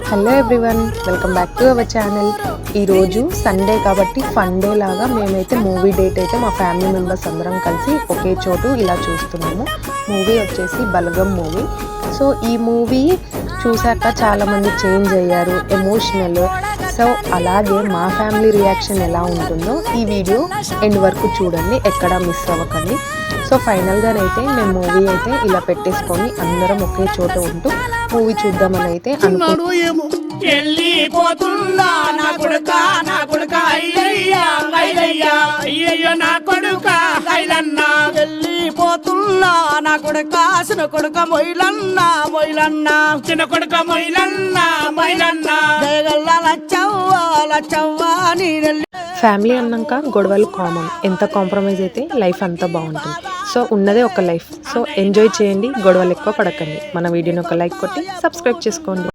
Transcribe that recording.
Hello everyone, welcome back to our channel. ఈరోజు Sunday కాబట్టి fun day లాగా మేమైతే మూవీ డేట్ అయితే మా ఫ్యామిలీ మెంబర్స్ అందరం కలిసి ఒకే చోటు ఇలా చూస్తున్నాము. మూవీ వచ్చేసి బలగం మూవీ. సో ఈ మూవీ చూశాక చాలామంది చేంజ్ అయ్యారు, ఎమోషనల్. సో అలాగే మా ఫ్యామిలీ రియాక్షన్ ఎలా ఉంటుందో ఈ వీడియో ఎండ్ వరకు చూడండి, ఎక్కడా మిస్ అవ్వకండి. సో ఫైనల్గానైతే మేము మూవీ అయితే ఇలా పెట్టేసుకొని అందరం ఒకే చోట ఉంటూ మూవీ చూద్దామని అయితే అనుకున్నాము. ఫ్యామిలీ అన్నాక గొడవలు కామన్, ఎంత కాంప్రమైజ్ అయితే లైఫ్ అంతా బాగుంటుంది. సో ఉన్నదే ఒక లైఫ్, సో ఎంజాయ్ చేయండి, గొడవలు ఎక్కువ పడకండి. మన వీడియోని ఒక లైక్ కొట్టి సబ్స్క్రైబ్ చేసుకోండి.